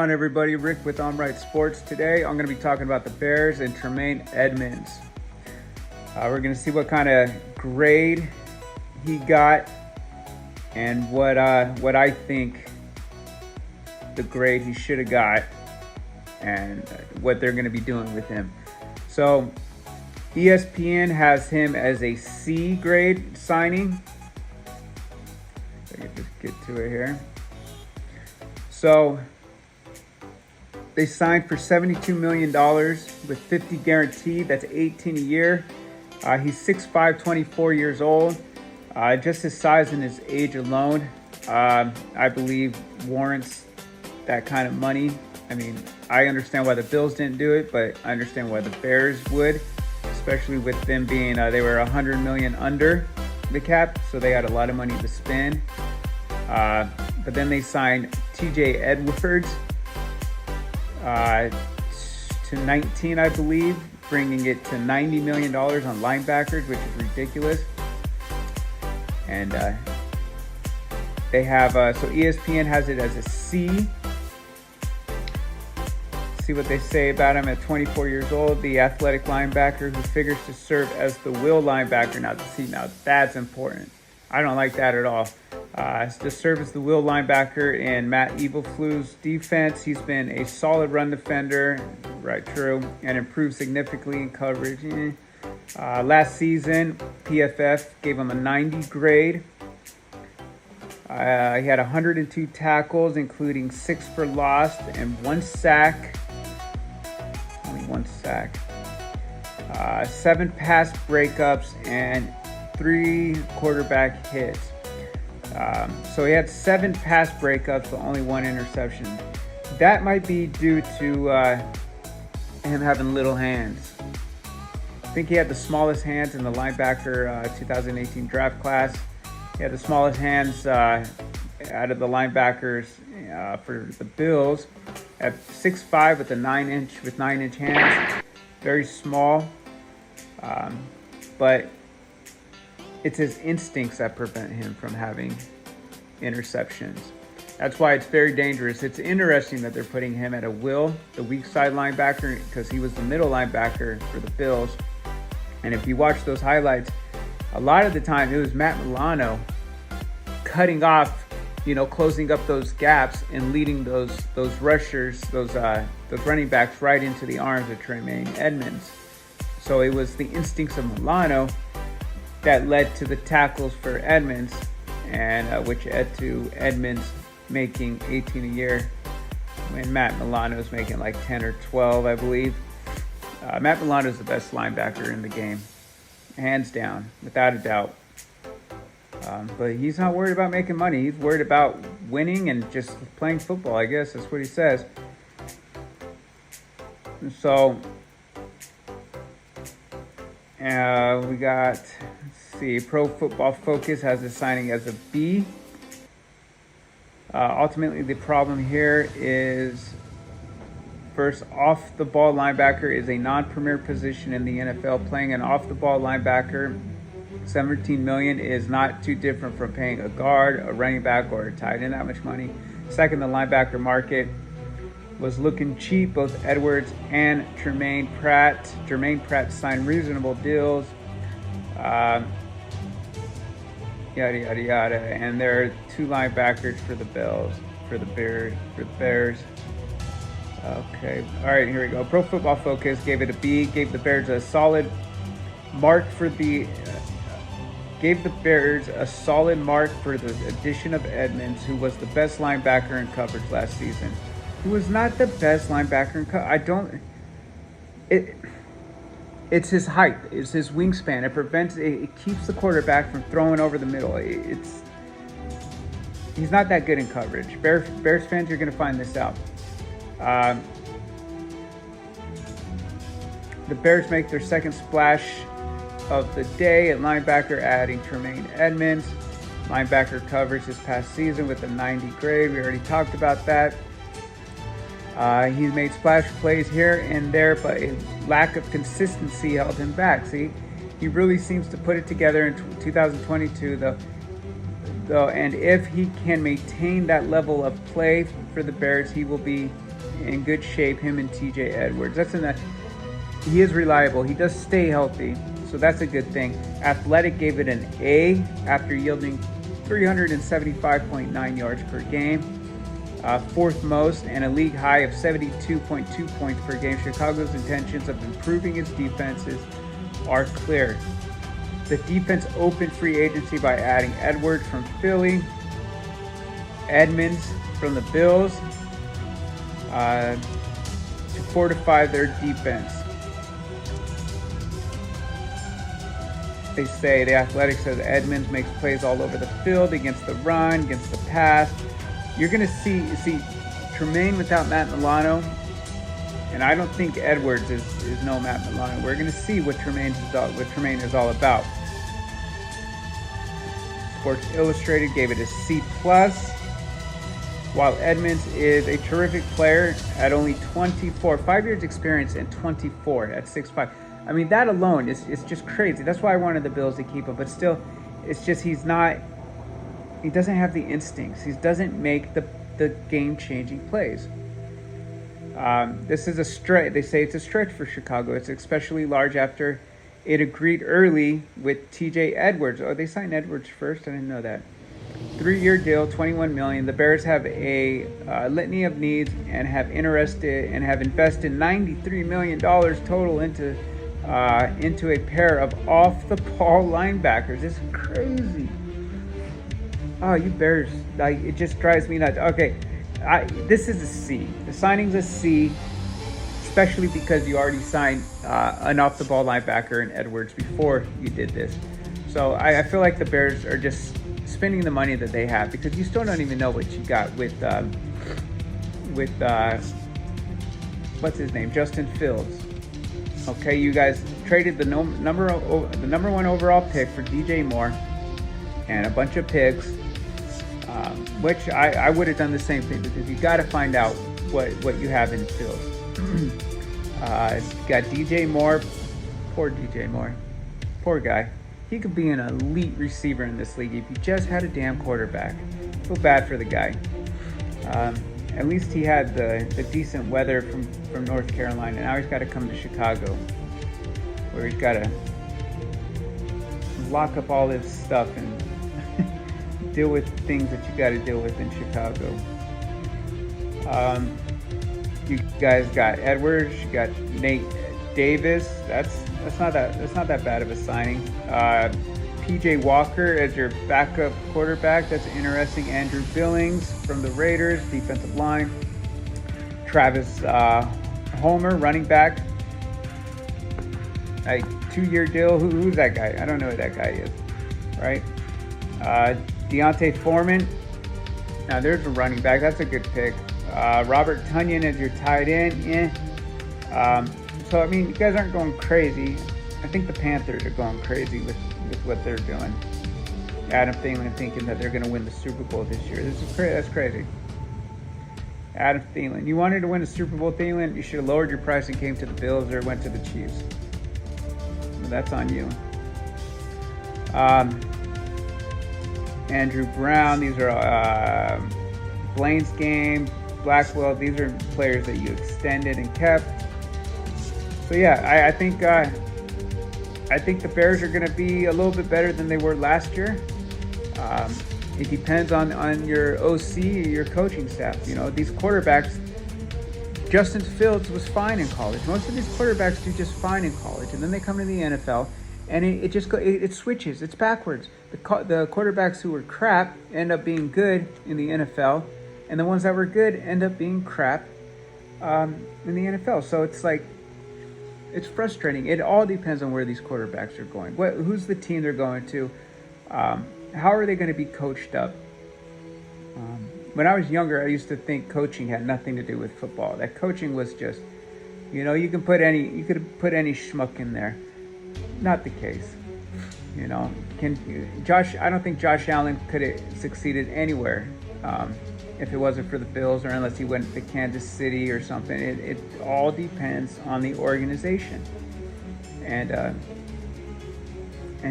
on, everybody? Rick with On Right Sports. Today I'm going to be talking about the Bears and Tremaine Edmunds. We're going to see what kind of grade he got and what I think the grade he should have got and what they're going to be doing with him. So ESPN has him as a C grade signing. I can just get to it here. So they signed for $72 million with 50 guaranteed. That's 18 a year. He's 6'5", 24 years old. Just his size and his age alone, I believe, warrants that kind of money. I mean, I understand why the Bills didn't do it, but I understand why the Bears would, especially with them being, they were $100 million under the cap, so they had a lot of money to spend. But then they signed TJ Edwards to 19, I believe, bringing it to $90 million on linebackers, which is ridiculous. And they have, so ESPN has it as a C. See what they say about him at 24 years old, the athletic linebacker who figures to serve as the will linebacker. Now that's important. I don't like that at all. To serve as the will linebacker in Matt Eberflus' defense. He's been a solid run defender, right, true, and improved significantly in coverage. Last season, PFF gave him a 90 grade. He had 102 tackles, including 6 for loss and 1 sack. Only 1 sack. 7 pass breakups and 3 quarterback hits. So he had 7 pass breakups, but only 1 interception. That might be due to him having little hands. I think he had the smallest hands in the linebacker 2018 draft class. He had the smallest hands out of the linebackers for the Bills at 6'5" with 9-inch hands. Very small, but it's his instincts that prevent him from having interceptions. That's why it's very dangerous. It's interesting that they're putting him at a will, the weak side linebacker, because he was the middle linebacker for the Bills. And if you watch those highlights, a lot of the time it was Matt Milano cutting off, closing up those gaps and leading those rushers, those running backs right into the arms of Tremaine Edmunds. So it was the instincts of Milano that led to the tackles for Edmunds, and which led to Edmunds making 18 a year when Matt Milano is making like 10 or 12, I believe. Matt Milano is the best linebacker in the game, hands down, without a doubt. But he's not worried about making money. He's worried about winning and just playing football, I guess. That's what he says. And so we got, let's see, Pro Football Focus has the signing as a B. Ultimately, the problem here is, first, off-the-ball linebacker is a non-premier position in the NFL. Playing an off-the-ball linebacker, $17 million, is not too different from paying a guard, a running back, or a tight end that much money. Second, the linebacker market was looking cheap. Both Edwards and Jermaine Pratt signed reasonable deals. Yada, yada, yada. And there are 2 linebackers for the Bears. Okay. All right, here we go. Pro Football Focus gave it a B, gave the Bears a solid mark for the addition of Edmunds, who was the best linebacker in coverage last season. He was not the best linebacker in coverage. It's his height. It's his wingspan. It keeps the quarterback from throwing over the middle. He's not that good in coverage. Bears fans, you're going to find this out. The Bears make their second splash of the day at linebacker, adding Tremaine Edmunds. Linebacker coverage this past season with a 90 grade. We already talked about that. He's made splash plays here and there, but a lack of consistency held him back. See, he really seems to put it together in 2022, though, and if he can maintain that level of play for the Bears, he will be in good shape, him and TJ Edwards. He is reliable. He does stay healthy, so that's a good thing. Athletic gave it an A after yielding 375.9 yards per game, fourth most, and a league high of 72.2 points per game. Chicago's intentions of improving its defenses are clear. The defense opened free agency by adding Edwards from Philly, Edmonds from the Bills, to fortify their defense. They say, The Athletic says Edmonds makes plays all over the field against the run, against the pass. You're going to see Tremaine without Matt Milano, and I don't think Edwards is no Matt Milano. We're going to see what Tremaine is all about. Sports Illustrated gave it a C+, while Edmonds is a terrific player at only 24, 5 years experience and 24 at 6'5". I mean, that alone is just crazy. That's why I wanted the Bills to keep him. But still, it's just he doesn't have the instincts. He doesn't make the game-changing plays. This is a stretch. They say it's a stretch for Chicago. It's especially large after it agreed early with TJ Edwards. Oh, they signed Edwards first? I didn't know that. 3-year deal, $21 million. The Bears have a litany of needs and have invested $93 million total into a pair of off-the-ball linebackers. It's crazy. Oh, you Bears! It just drives me nuts. Okay, this is a C. The signing's a C, especially because you already signed an off-the-ball linebacker in Edwards before you did this. So I feel like the Bears are just spending the money that they have, because you still don't even know what you got with what's his name, Justin Fields. Okay, you guys traded the number one overall pick for DJ Moore and a bunch of picks, which I would have done the same thing, because you got to find out what you have in Fields. Got DJ Moore, poor DJ Moore, poor guy. He could be an elite receiver in this league if he just had a damn quarterback. Feel bad for the guy. At least he had the decent weather from North Carolina. Now he's got to come to Chicago, where he's got to lock up all this stuff and deal with things that you got to deal with in Chicago. You guys got Edwards, you got Nate Davis. That's not that bad of a signing. PJ Walker as your backup quarterback. That's interesting. Andrew Billings from the Raiders, defensive line. Travis Homer, running back. A 2-year deal. Who's that guy? I don't know who that guy is. Right? Deontay Foreman. Now there's a running back. That's a good pick. Robert Tonyan as your tight end. So I mean, you guys aren't going crazy. I think the Panthers are going crazy with what they're doing. Adam Thielen thinking that they're going to win the Super Bowl this year. That's crazy. Adam Thielen. You wanted to win the Super Bowl, Thielen? You should have lowered your price and came to the Bills or went to the Chiefs. Well, that's on you. Andrew Brown. These are Blaine's game. Blackwell. These are players that you extended and kept. So yeah, I think the Bears are going to be a little bit better than they were last year. It depends on your OC, your coaching staff. You know, these quarterbacks, Justin Fields was fine in college. Most of these quarterbacks do just fine in college, and then they come to the NFL, and it switches. It's backwards. The quarterbacks who were crap end up being good in the NFL, and the ones that were good end up being crap in the NFL. So it's like, it's frustrating. It all depends on where these quarterbacks are going. Who's the team they're going to? How are they going to be coached up? When I was younger, I used to think coaching had nothing to do with football. That coaching was just, you could put any schmuck in there. Not the case. I don't think Josh Allen could have succeeded anywhere if it wasn't for the Bills, or unless he went to Kansas City or something. It all depends on the organization. And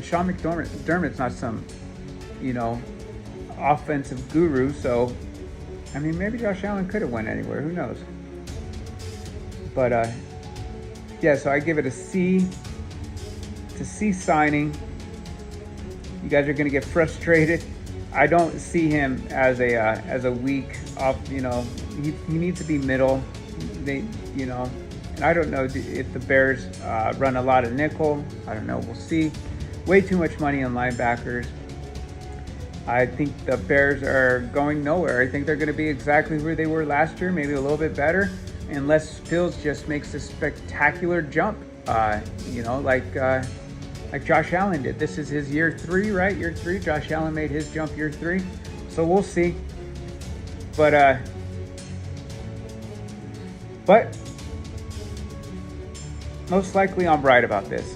Sean McDermott's not some, offensive guru. So, I mean, maybe Josh Allen could have went anywhere. Who knows? But yeah, so I give it a C. It's a C signing. You guys are gonna get frustrated. I don't see him as a weak off. You know, he needs to be middle. And I don't know if the Bears run a lot of nickel. I don't know. We'll see. Way too much money on linebackers. I think the Bears are going nowhere. I think they're going to be exactly where they were last year, maybe a little bit better, unless Fields just makes a spectacular jump. Like Josh Allen did. This is his year 3, right? Year 3. Josh Allen made his jump year 3. So we'll see. But most likely I'm right about this.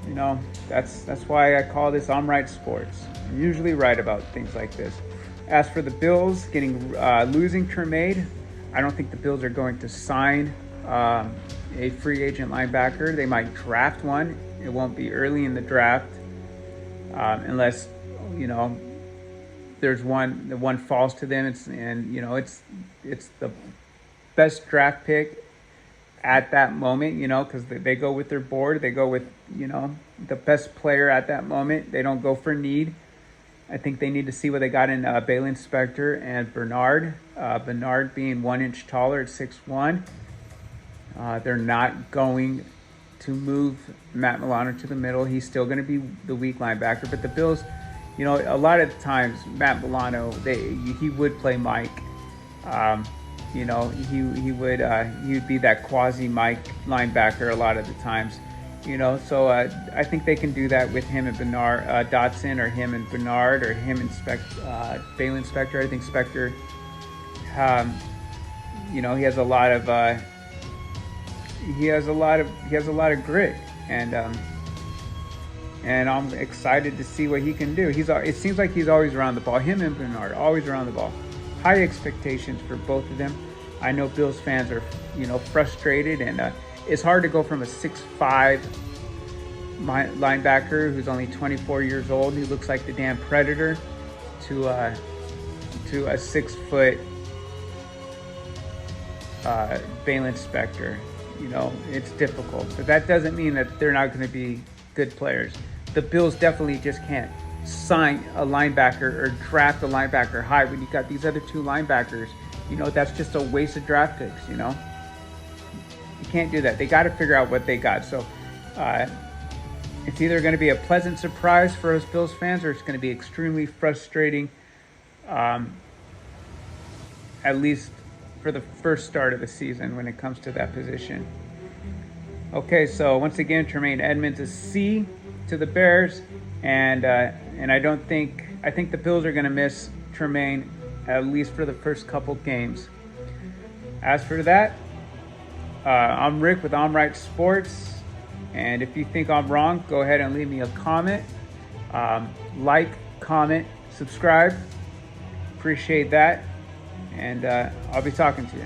You know, that's why I call this I'm Right Sports. I'm usually right about things like this. As for the Bills losing Tremaine, I don't think the Bills are going to sign a free agent linebacker. They might draft one. It won't be early in the draft unless, you know, there's one falls to them. It's the best draft pick at that moment, you know, because they go with their board. They go with, you know, the best player at that moment. They don't go for need. I think they need to see what they got in Bailey Spector and Bernard. Bernard being 1 inch taller at 6'1". They're not going to move Matt Milano to the middle. He's still going to be the weak linebacker. But the Bills, you know, a lot of the times Matt Milano, he would play Mike. You know, he would be that quasi Mike linebacker a lot of the times. You know, so I think they can do that with him and Bernard Dotson, or him and Bernard, or him and Bailey Spector. I think Spector, you know, he has a lot of grit, and I'm excited to see what he can do. It seems like he's always around the ball. Him and Bernard always around the ball. High expectations for both of them. I know Bills fans are, you know, frustrated, and it's hard to go from a 6'5" linebacker who's only 24 years old, who looks like the damn Predator, to a 6 foot Bailey Spector. You know, it's difficult, but that doesn't mean that they're not going to be good players. The Bills definitely just can't sign a linebacker or draft a linebacker high when you got these other 2 linebackers. You know, that's just a waste of draft picks, you know. You can't do that. They got to figure out what they got. So it's either going to be a pleasant surprise for us Bills fans, or it's going to be extremely frustrating, at least for the first start of the season when it comes to that position. Okay, so once again, Tremaine Edmunds is C to the Bears, and I think the Bills are going to miss Tremaine at least for the first couple games. As for that, I'm Rick with I'm Right Sports, and if you think I'm wrong, go ahead and leave me a comment. Like, comment, subscribe. Appreciate that, and I'll be talking to you.